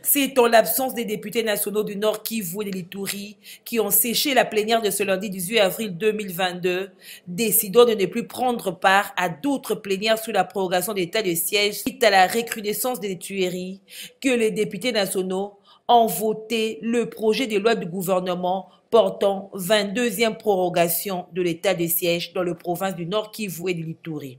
C'est en l'absence des députés nationaux du Nord Kivu et de l'Ituri qui ont séché la plénière de ce lundi 18 avril 2022, décidant de ne plus prendre part à d'autres plénières sous la prorogation d'état de siège suite à la recrudescence des tueries, que les députés nationaux ont voté le projet de loi du gouvernement portant 22e prorogation de l'état de siège dans les provinces du Nord Kivu et de l'Ituri.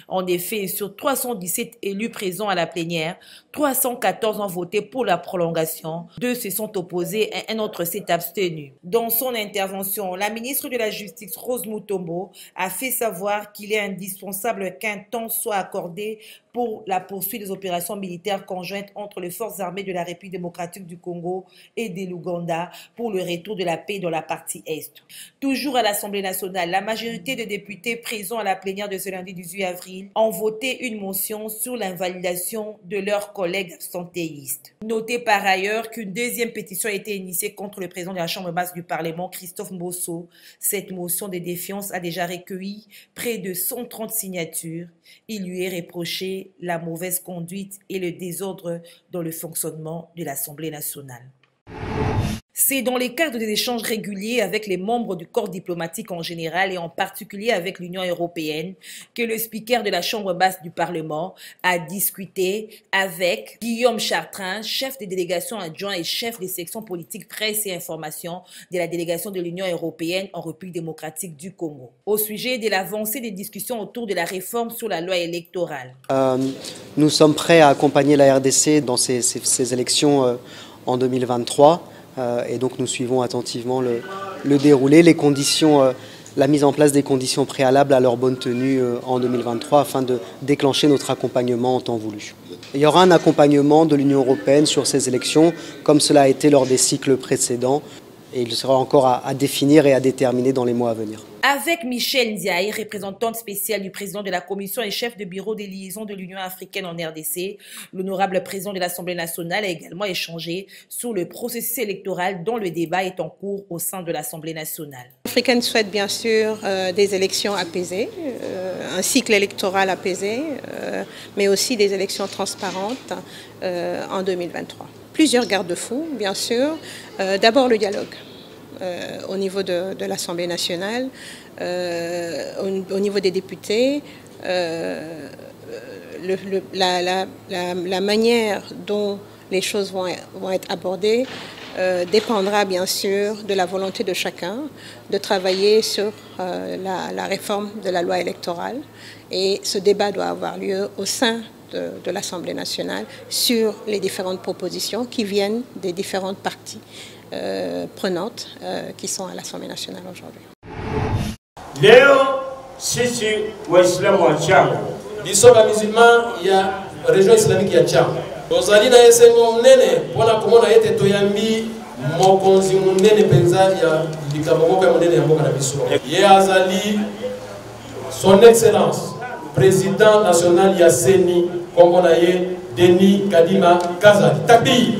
En effet, sur 317 élus présents à la plénière, 314 ont voté pour la prolongation, 2 se sont opposés et un autre s'est abstenu. Dans son intervention, la ministre de la Justice, Rose Mutombo, a fait savoir qu'il est indispensable qu'un temps soit accordé pour la poursuite des opérations militaires conjointes entre les forces armées de la République démocratique du Congo et de l'Ouganda pour le retour de la paix dans la partie Est. Toujours à l'Assemblée nationale, la majorité des députés présents à la plénière de ce lundi 18 avril ont voté une motion sur l'invalidation de leurs collègues absentéistes. Notez par ailleurs qu'une deuxième pétition a été initiée contre le président de la Chambre basse du Parlement, Christophe Mbosso. Cette motion de défiance a déjà recueilli près de 130 signatures. Il lui est reproché la mauvaise conduite et le désordre dans le fonctionnement de l'Assemblée nationale. C'est dans le cadre des échanges réguliers avec les membres du corps diplomatique en général et en particulier avec l'Union européenne que le speaker de la Chambre basse du Parlement a discuté avec Guillaume Chartrain, chef des délégations adjoints et chef des sections politiques presse et information de la délégation de l'Union européenne en République démocratique du Congo, au sujet de l'avancée des discussions autour de la réforme sur la loi électorale. Nous sommes prêts à accompagner la RDC dans ces élections en 2023. Et donc nous suivons attentivement le déroulé, les conditions, la mise en place des conditions préalables à leur bonne tenue en 2023 afin de déclencher notre accompagnement en temps voulu. Il y aura un accompagnement de l'Union européenne sur ces élections comme cela a été lors des cycles précédents et il sera encore à définir et à déterminer dans les mois à venir. Avec Michel Ndiaye, représentante spéciale du président de la Commission et chef de bureau des liaisons de l'Union africaine en RDC, l'honorable président de l'Assemblée nationale a également échangé sur le processus électoral dont le débat est en cours au sein de l'Assemblée nationale. L'Africaine souhaite bien sûr des élections apaisées, un cycle électoral apaisé, mais aussi des élections transparentes en 2023. Plusieurs garde-fous, bien sûr. D'abord le dialogue. Au niveau de l'Assemblée nationale, au niveau des députés, la manière dont les choses vont être abordées dépendra bien sûr de la volonté de chacun de travailler sur la réforme de la loi électorale. Et ce débat doit avoir lieu au sein de l'Assemblée nationale sur les différentes propositions qui viennent des différentes parties prenantes qui sont à l'Assemblée nationale aujourd'hui. Léo, Sissi, Waislamu wa Tchang. Biso ba musulman ya région islamique ya Tchang. Tozali na esengo munene pona komona ete toyambi mokonzi munene penza ya likamoko ya munene ya mboka na biso. Ye azali son excellence président national ya CENI kombo na ye Denis Kadima Kazali. Tapi.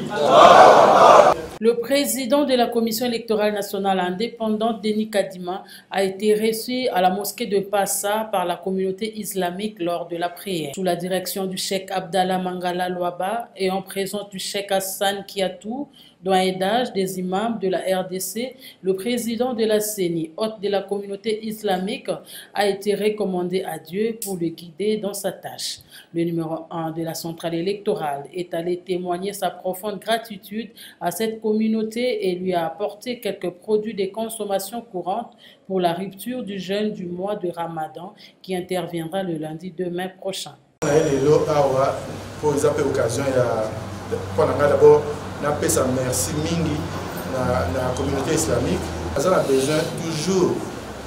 Le président de la Commission électorale nationale indépendante, Denis Kadima, a été reçu à la mosquée de Passa par la communauté islamique lors de la prière. Sous la direction du cheikh Abdallah Mangala Louaba et en présence du cheikh Hassan Kiatou, doyen d'âge des imams de la RDC, le président de la CENI, hôte de la communauté islamique, a été recommandé à Dieu pour le guider dans sa tâche. Le numéro 1 de la centrale électorale est allé témoigner sa profonde gratitude à cette communauté et lui a apporté quelques produits de consommation courante pour la rupture du jeûne du mois de Ramadan qui interviendra le lundi 2 mai prochain. Merci mingi na communauté islamique. On a besoin toujours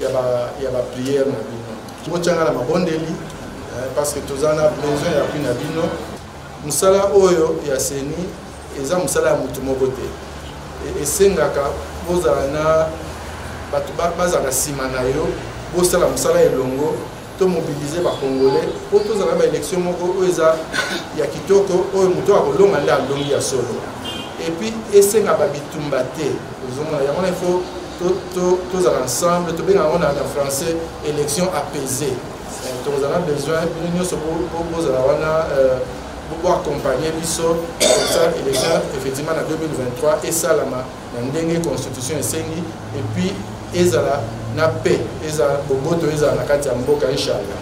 il y a prière na bino. Bochanga na mabondeli parce que tous on a besoin ya kuna bino. Musala oyo ya CENI eza musala ya mutu moko te. Esengaka bozala na batu bazala sima na yo, bosala musala elongo. Mobiliser les Congolais pour tous les élections ya kitoko oyo muto akolonga nda ndongi ya solo et puis esenga babitumbate ozomona yango il faut tous ensemble, tout bien en français, élection apaisée. Donc nous avons besoin pour pouvoir accompagner Bissot comme ça, élection effectivement en 2023 et ça la constitution et puis ezala na paix, ezala boboto ezala na kati ya mboka inshallah.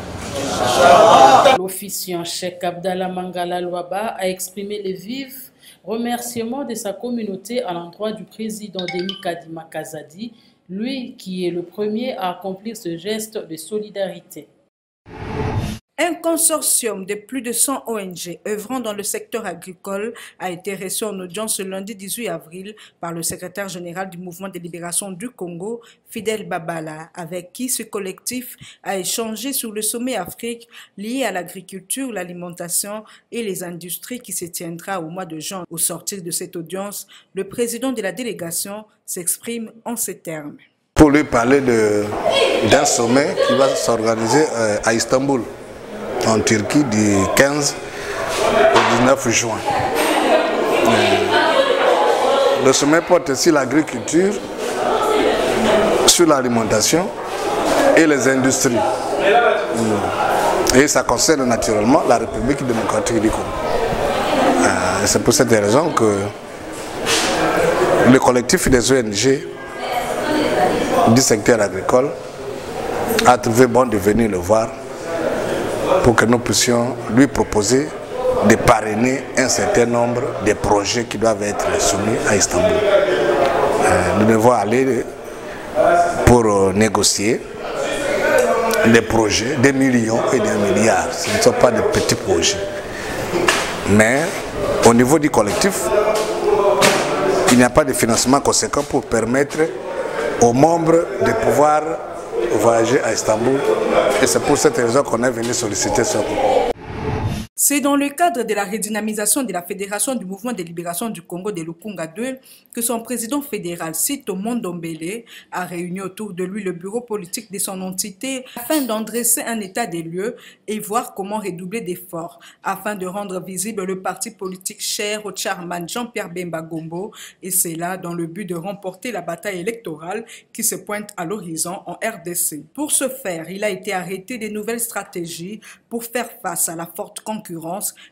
L'officiant Cheikh Abdallah Mangala Louaba a exprimé les vifs remerciements de sa communauté à l'endroit du président Denis Kadima Kazadi, lui qui est le premier à accomplir ce geste de solidarité. Un consortium de plus de 100 ONG œuvrant dans le secteur agricole a été reçu en audience ce lundi 18 avril par le secrétaire général du Mouvement de libération du Congo, Fidel Babala, avec qui ce collectif a échangé sur le sommet Afrique lié à l'agriculture, l'alimentation et les industries qui se tiendra au mois de juin. Au sortir de cette audience, le président de la délégation s'exprime en ces termes. Pour lui parler d'un sommet qui va s'organiser à Istanbul, en Turquie, du 15 au 19 juin. Le sommet porte sur l'agriculture, sur l'alimentation et les industries. Et ça concerne naturellement la République démocratique du Congo. C'est pour cette raison que le collectif des ONG du secteur agricole a trouvé bon de venir le voir pour que nous puissions lui proposer de parrainer un certain nombre de projets qui doivent être soumis à Istanbul. Nous devons aller pour négocier des projets, des millions et des milliards. Ce ne sont pas de petits projets. Mais au niveau du collectif, il n'y a pas de financement conséquent pour permettre aux membres de pouvoir voyager à Istanbul et c'est pour cette raison qu'on est venu solliciter ça. C'est dans le cadre de la redynamisation de la Fédération du Mouvement de libération du Congo de Lukunga 2 que son président fédéral, Sito Mondombele, a réuni autour de lui le bureau politique de son entité afin d'en dresser un état des lieux et voir comment redoubler d'efforts afin de rendre visible le parti politique cher au chairman Jean-Pierre Bemba Gombo, et c'est là dans le but de remporter la bataille électorale qui se pointe à l'horizon en RDC. Pour ce faire, il a été arrêté de nouvelles stratégies pour faire face à la forte concurrence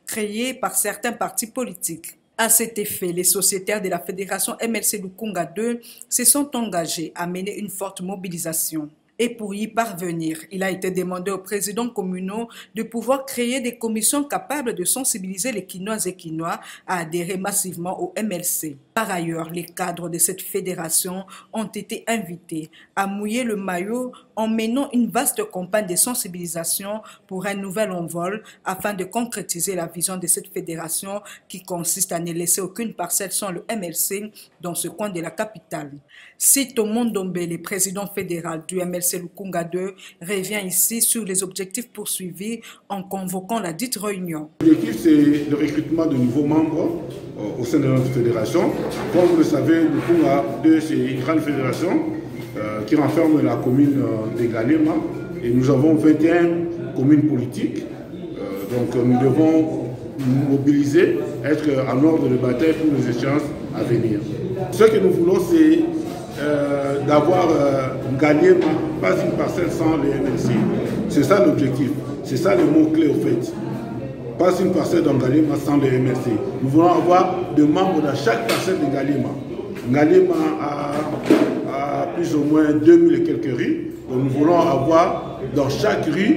créée par certains partis politiques. À cet effet, les sociétaires de la Fédération MLC Lukunga 2 se sont engagés à mener une forte mobilisation. Et pour y parvenir, il a été demandé aux présidents communaux de pouvoir créer des commissions capables de sensibiliser les Quinois et Quinois à adhérer massivement au MLC. Par ailleurs, les cadres de cette fédération ont été invités à mouiller le maillot en menant une vaste campagne de sensibilisation pour un nouvel envol afin de concrétiser la vision de cette fédération qui consiste à ne laisser aucune parcelle sans le MLC dans ce coin de la capitale. Sito Mondombele, président fédéral du MLC Lukunga 2, revient ici sur les objectifs poursuivis en convoquant la dite réunion. L'objectif, c'est le recrutement de nouveaux membres au sein de notre fédération. Comme vous le savez, Lukunga 2, c'est une grande fédération qui renferme la commune de Galema et nous avons 21 communes politiques. Donc nous devons nous mobiliser, être en ordre de bataille pour les échéances à venir. Ce que nous voulons, c'est d'avoir Galema, pas une parcelle sans les MLC. C'est ça l'objectif, c'est ça le mot-clé au fait. Pas une parcelle dans Galema sans les MLC. Nous voulons avoir des membres dans chaque parcelle de Galema. Galema a plus ou moins 2000 et quelques rues. Donc nous voulons avoir dans chaque rue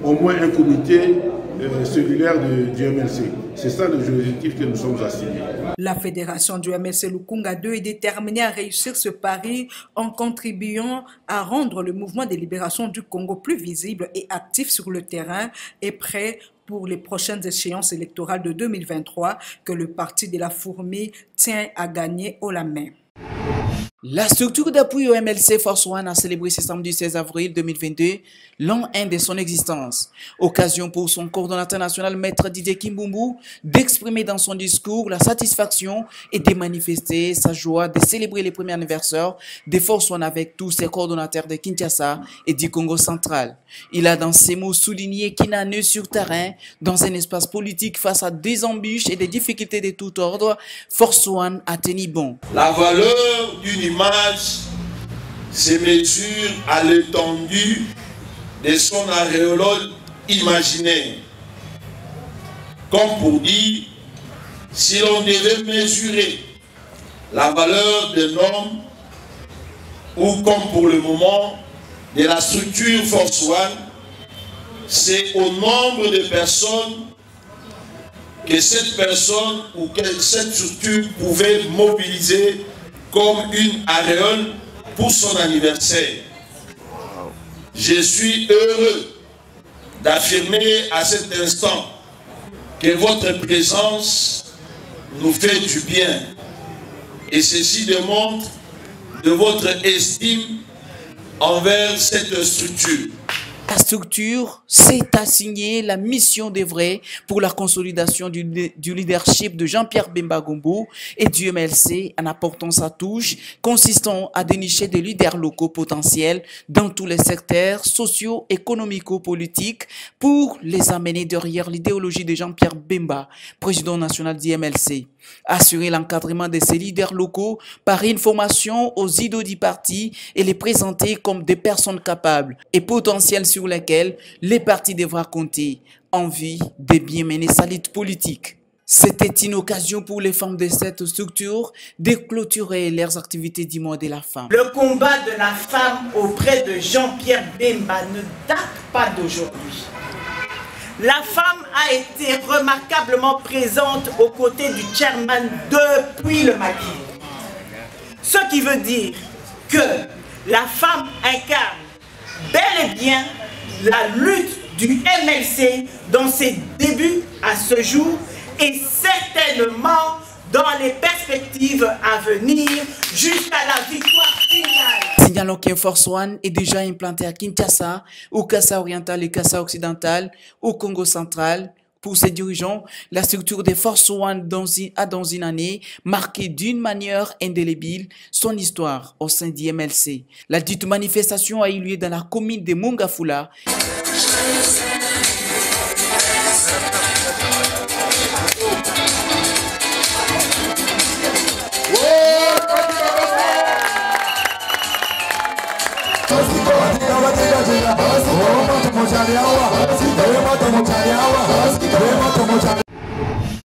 au moins un comité cellulaire du MLC. C'est ça l'objectif que nous sommes assignés. La fédération du MLC Lukunga 2 est déterminée à réussir ce pari en contribuant à rendre le mouvement de libération du Congo plus visible et actif sur le terrain et prêt pour les prochaines échéances électorales de 2023 que le parti de la fourmi tient à gagner haut la main. La structure d'appui au MLC Force One a célébré ce samedi 16 avril 2022 l'an 1 de son existence. Occasion pour son coordonnateur national, Maître Didier Kimbumbu, d'exprimer dans son discours la satisfaction et de manifester sa joie de célébrer les premiers anniversaires des Force One avec tous ses coordonnateurs de Kinshasa et du Congo central. Il a dans ses mots souligné qu'il n'a nœud sur terrain dans un espace politique face à des embûches et des difficultés de tout ordre. Force One a tenu bon. La valeur d'une image se mesure à l'étendue de son aréolole imaginaire. Comme pour dire, si l'on devait mesurer la valeur d'un homme, ou comme pour le moment, de la structure Force One, c'est au nombre de personnes que cette personne ou que cette structure pouvait mobiliser comme une aréole pour son anniversaire. Je suis heureux d'affirmer à cet instant que votre présence nous fait du bien. Et ceci démontre de votre estime envers cette structure. La structure s'est assignée la mission d'œuvrer pour la consolidation du leadership de Jean-Pierre Bemba Gombo et du MLC en apportant sa touche consistant à dénicher des leaders locaux potentiels dans tous les secteurs socio, économico-politiques pour les amener derrière l'idéologie de Jean-Pierre Bemba, président national du MLC. Assurer l'encadrement de ces leaders locaux par une formation aux idoles du parti et les présenter comme des personnes capables et potentielles sur lesquelles les partis devra compter en vue de bien mener sa lutte politique. C'était une occasion pour les femmes de cette structure de clôturer leurs activités du mois de la femme. Le combat de la femme auprès de Jean-Pierre Bemba ne date pas d'aujourd'hui. La femme a été remarquablement présente aux côtés du chairman depuis le maquis. Ce qui veut dire que la femme incarne bel et bien la lutte du MLC dans ses débuts à ce jour et certainement dans les perspectives à venir jusqu'à la victoire finale. Signalons qu'un Force One est déjà implanté à Kinshasa, au Kassa oriental et Kassa occidental, au Congo central. Pour ses dirigeants, la structure des Force One a dans une année marqué d'une manière indélébile son histoire au sein du MLC. La dite manifestation a eu lieu dans la commune de Mongafula.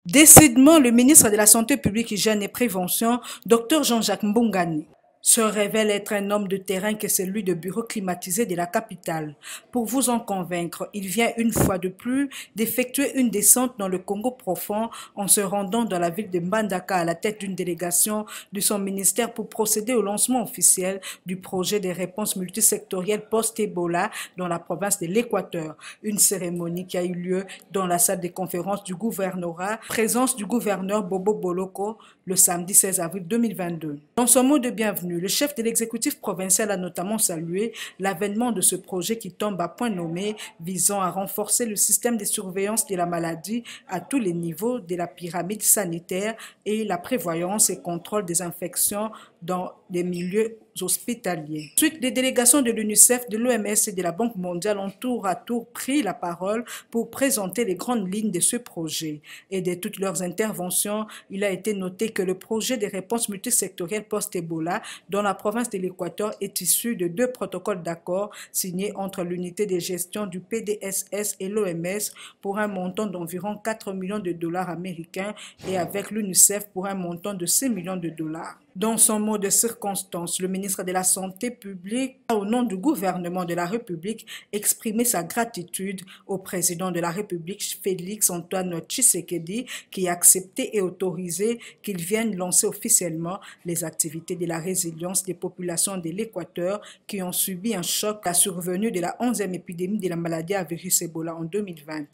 Décidément, le ministre de la Santé publique, Hygiène et Prévention, Dr Jean-Jacques Mbongani, se révèle être un homme de terrain que celui de bureau climatisé de la capitale. Pour vous en convaincre, il vient une fois de plus d'effectuer une descente dans le Congo profond en se rendant dans la ville de Mbandaka à la tête d'une délégation de son ministère pour procéder au lancement officiel du projet de réponse multisectorielle post-Ebola dans la province de l'Équateur. Une cérémonie qui a eu lieu dans la salle de conférence du gouvernorat, présence du gouverneur Bobo Boloko le samedi 16 avril 2022. Dans son mot de bienvenue, le chef de l'exécutif provincial a notamment salué l'avènement de ce projet qui tombe à point nommé visant à renforcer le système de surveillance de la maladie à tous les niveaux de la pyramide sanitaire et la prévoyance et contrôle des infections dans les milieux hospitaliers. Ensuite, les délégations de l'UNICEF, de l'OMS et de la Banque mondiale ont tour à tour pris la parole pour présenter les grandes lignes de ce projet. Et de toutes leurs interventions, il a été noté que le projet de réponse multisectorielle post-Ebola dans la province de l'Équateur est issu de 2 protocoles d'accord signés entre l'unité de gestion du PDSS et l'OMS pour un montant d'environ 4 millions de dollars américains et avec l'UNICEF pour un montant de 6 millions de dollars. Dans son mot de circonstance, le ministre de la Santé publique a, au nom du gouvernement de la République, exprimé sa gratitude au président de la République, Félix Antoine Tshisekedi, qui a accepté et autorisé qu'il vienne lancer officiellement les activités de la résilience des populations de l'Équateur qui ont subi un choc à la survenue de la 11e épidémie de la maladie à virus Ebola en 2020.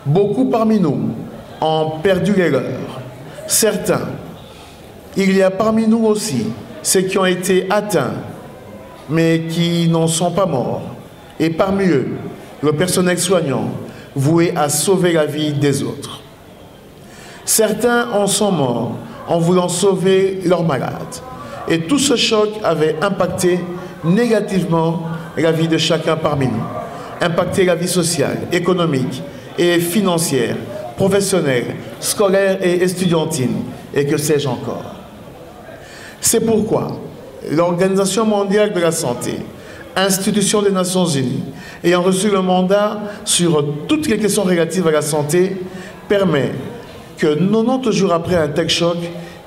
Beaucoup parmi nous ont perdu l'erreur. Certains. Il y a parmi nous aussi ceux qui ont été atteints, mais qui n'en sont pas morts. Et parmi eux, le personnel soignant voué à sauver la vie des autres. Certains en sont morts en voulant sauver leurs malades. Et tout ce choc avait impacté négativement la vie de chacun parmi nous. Impacté la vie sociale, économique et financière, professionnelle, scolaire et estudiantine, et que sais-je encore. C'est pourquoi l'Organisation mondiale de la santé, institution des Nations Unies, ayant reçu le mandat sur toutes les questions relatives à la santé, permet que 90 jours après un tel choc,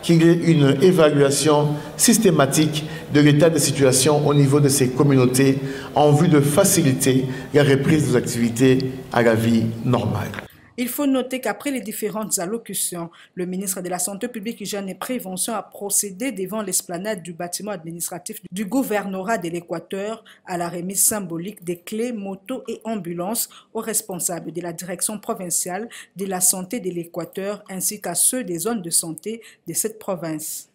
qu'il y ait une évaluation systématique de l'état de situation au niveau de ces communautés en vue de faciliter la reprise des activités à la vie normale. Il faut noter qu'après les différentes allocutions, le ministre de la Santé publique, Hygiène et Prévention a procédé devant l'esplanade du bâtiment administratif du gouvernorat de l'Équateur à la remise symbolique des clés, motos et ambulances aux responsables de la direction provinciale de la santé de l'Équateur ainsi qu'à ceux des zones de santé de cette province.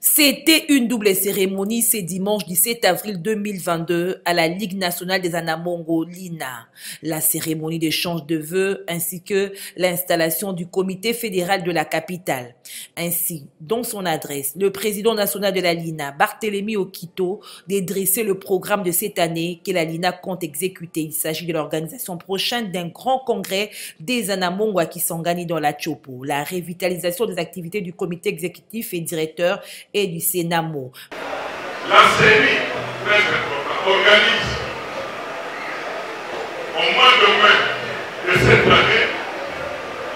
C'était une double cérémonie ce dimanche 17 avril 2022 à la Ligue nationale des Anamongo, l'INA. La cérémonie d'échange de vœux ainsi que l'installation du comité fédéral de la capitale. Ainsi, dans son adresse, le président national de la LINA, Barthélemy Okito, dédressait le programme de cette année que la LINA compte exécuter. Il s'agit de l'organisation prochaine d'un grand congrès des Anamongo qui s'engage dans la Chopo, la revitalisation des activités du comité exécutif et directeur et du Sénamo. La CENI, très important, organise au mois de mai de cette année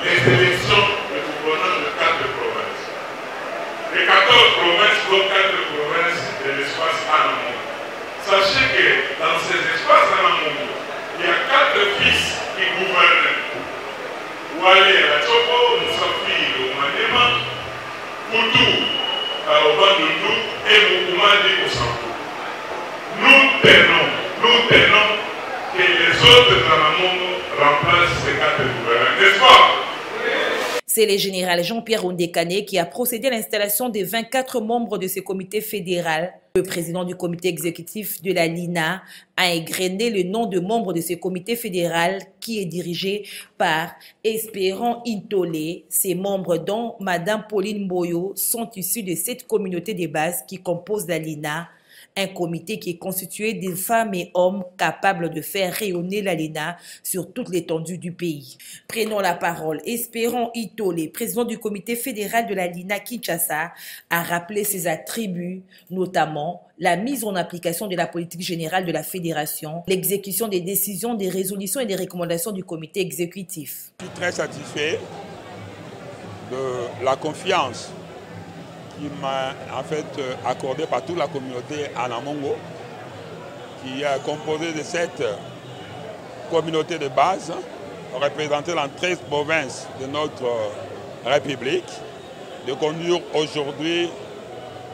les élections de gouverneurs de 4 provinces. Les 14 provinces sont 4 provinces de l'espace Anamongo. Sachez que dans ces espaces Anamongo, il y a 4 fils qui gouvernent. Ouale la Chopo, Moussafi, le Manema, Koutou, au Bandundu et Moukoumadi au Santo. Nous tenons que les autres Anamongo remplacent ces 4 gouverneurs, n'est-ce pas? C'est le général Jean-Pierre Ondekane qui a procédé à l'installation des 24 membres de ce comité fédéral. Le président du comité exécutif de la LINA a égrené le nom de membres de ce comité fédéral qui est dirigé par Espérant Intolé. Ces membres, dont Madame Pauline Boyo, sont issus de cette communauté de base qui compose la LINA. Un comité qui est constitué de femmes et hommes capables de faire rayonner la LINA sur toute l'étendue du pays. Prenons la parole. Espérant Itolé, président du comité fédéral de la LINA Kinshasa, a rappelé ses attributs, notamment la mise en application de la politique générale de la fédération, l'exécution des décisions, des résolutions et des recommandations du comité exécutif. Je suis très satisfait de la confiance qui m'a en fait accordé par toute la communauté Anamongo, qui est composée de 7 communautés de base représentées dans 13 provinces de notre République, de conduire aujourd'hui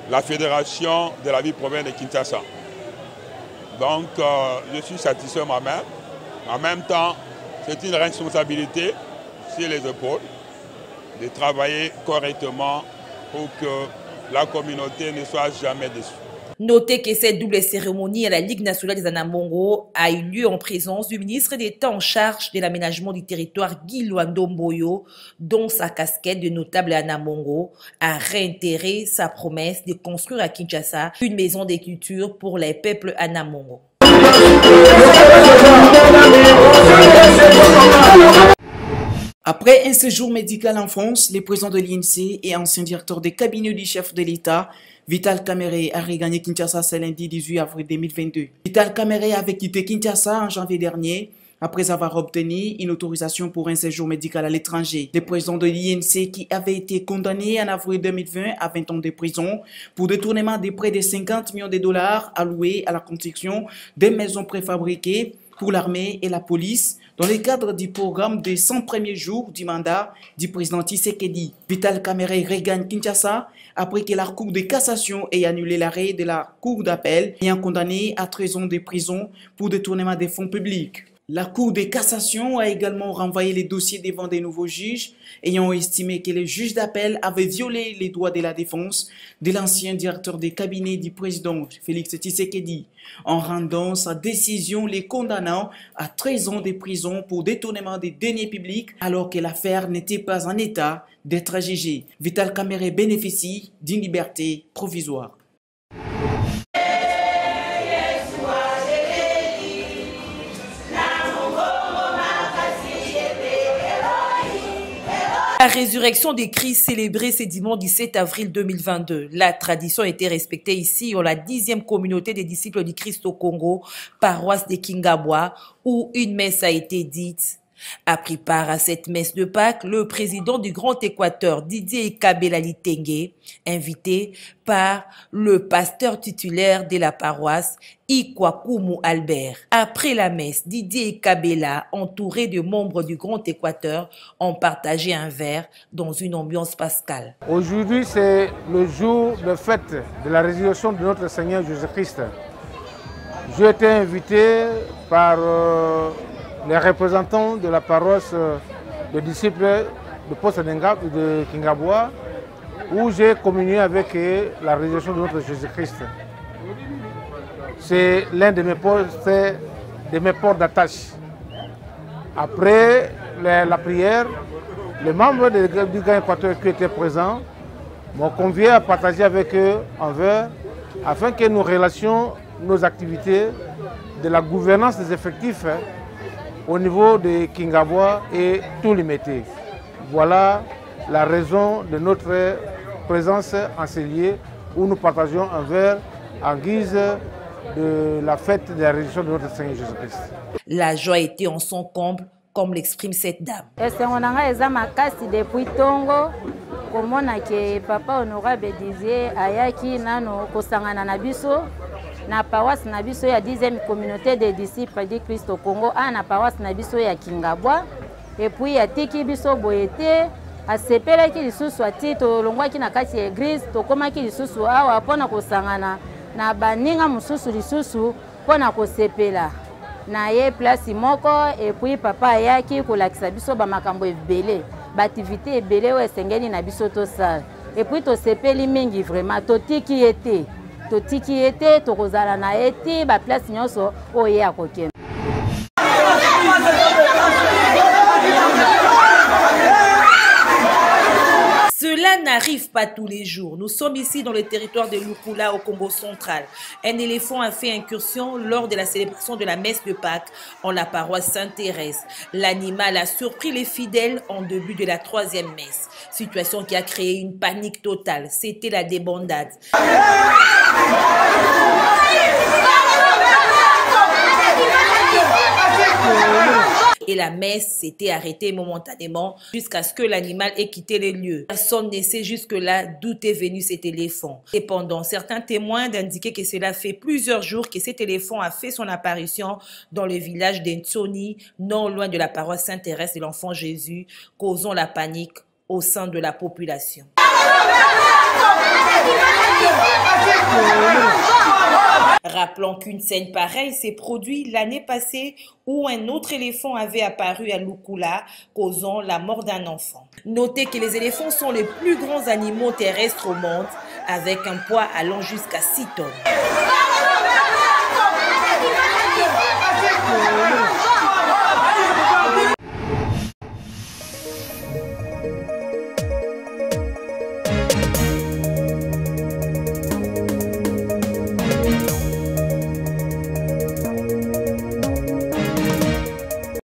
la fédération de la vie-province de Kinshasa. Donc je suis satisfait moi-même. En même temps, c'est une responsabilité sur les épaules de travailler correctement pour que la communauté ne soit jamais déçue. Notez que cette double cérémonie à la Ligue nationale des Anamongo a eu lieu en présence du ministre d'État en charge de l'aménagement du territoire Guy Luando Mboyo, dont sa casquette de notable Anamongo a réitéré sa promesse de construire à Kinshasa une maison des cultures pour les peuples Anamongo. Après un séjour médical en France, le président de l'INC et ancien directeur des cabinets du chef de l'État, Vital Kamerhe, a regagné Kinshasa ce lundi 18 avril 2022. Vital Kamerhe avait quitté Kinshasa en janvier dernier après avoir obtenu une autorisation pour un séjour médical à l'étranger. Le président de l'INC, qui avait été condamné en avril 2020 à 20 ans de prison pour détournement de près de 50 millions de dollars alloués à la construction des maisons préfabriquées pour l'armée et la police dans le cadre du programme des 100 premiers jours du mandat du président Tshisekedi. Vital Kamerhe regagne Kinshasa après que la Cour de cassation ait annulé l'arrêt de la Cour d'appel ayant condamné à 13 ans de prison pour détournement des fonds publics. La Cour de cassation a également renvoyé les dossiers devant des nouveaux juges ayant estimé que les juges d'appel avaient violé les droits de la défense de l'ancien directeur des cabinets du président Félix Tshisekedi en rendant sa décision les condamnant à 13 ans de prison pour détournement des deniers publics alors que l'affaire n'était pas en état d'être jugée. Vital Kamerhe bénéficie d'une liberté provisoire. La résurrection des Christ célébrée ce dimanche 17 avril 2022. La tradition a été respectée ici dans la 10e communauté des disciples du Christ au Congo, paroisse de Kingabwa, où une messe a été dite. A pris part à cette messe de Pâques le président du Grand Équateur, Didier Kabela Litenge, invité par le pasteur titulaire de la paroisse, Ikwakumu Albert. Après la messe, Didier Kabela, entouré de membres du Grand Équateur, ont partagé un verre dans une ambiance pascale. Aujourd'hui, c'est le jour de fête de la résurrection de notre Seigneur Jésus-Christ. J'ai été invité par les représentants de la paroisse de disciples de Poste de Kingabwa, où j'ai communié avec la résurrection de notre Jésus-Christ. C'est l'un de mes ports d'attache. Après la prière, les membres du Grand Équateur qui étaient présents m'ont convié à partager avec eux un verre afin que nous relations nos activités de la gouvernance des effectifs au niveau de Kingabwa et tout Limité. Voilà la raison de notre présence en ce lieu où nous partageons un verre en guise de la fête de la résurrection de notre Seigneur Jésus-Christ. La joie était en son comble, comme l'exprime cette dame. Depuis Tongo, papa honorable Didier ayaki nano kosangana na biso na paroisse na biso ya 10e communauté des disciples du Christ au Congo, na paroisse na biso ya Kingabwa, et puis atiki biso boyete asepelaki lisusu ati tolongwaki na kati ya église tokomaki lisusu awa mpona kosangana na baninga mosusu lisusu mpona kosepela na ye place moko, et puis papa ayaki kolakisa biso bamakambo ebele baaktivité ebele oyo esengeli na biso tosala, et puis tosepeli mingi vraiment totiki ete tokozala na ete baplace nyonso oyo ye akokende. Cela n'arrive pas tous les jours. Nous sommes ici dans le territoire de Lukula au Congo central. Un éléphant a fait incursion lors de la célébration de la messe de Pâques en la paroisse Sainte-Thérèse. L'animal a surpris les fidèles en début de la 3e messe. Situation qui a créé une panique totale. C'était la débandade. Et la messe s'était arrêtée momentanément jusqu'à ce que l'animal ait quitté les lieux. Personne ne sait jusque-là d'où est venu cet éléphant. Cependant, certains témoins d'indiquer que cela fait plusieurs jours que cet éléphant a fait son apparition dans le village d'Entsoni, non loin de la paroisse Sainte-Thérèse de l'Enfant Jésus, causant la panique au sein de la population. Rappelons qu'une scène pareille s'est produite l'année passée où un autre éléphant avait apparu à Lukula, causant la mort d'un enfant. Notez que les éléphants sont les plus grands animaux terrestres au monde, avec un poids allant jusqu'à 6 tonnes.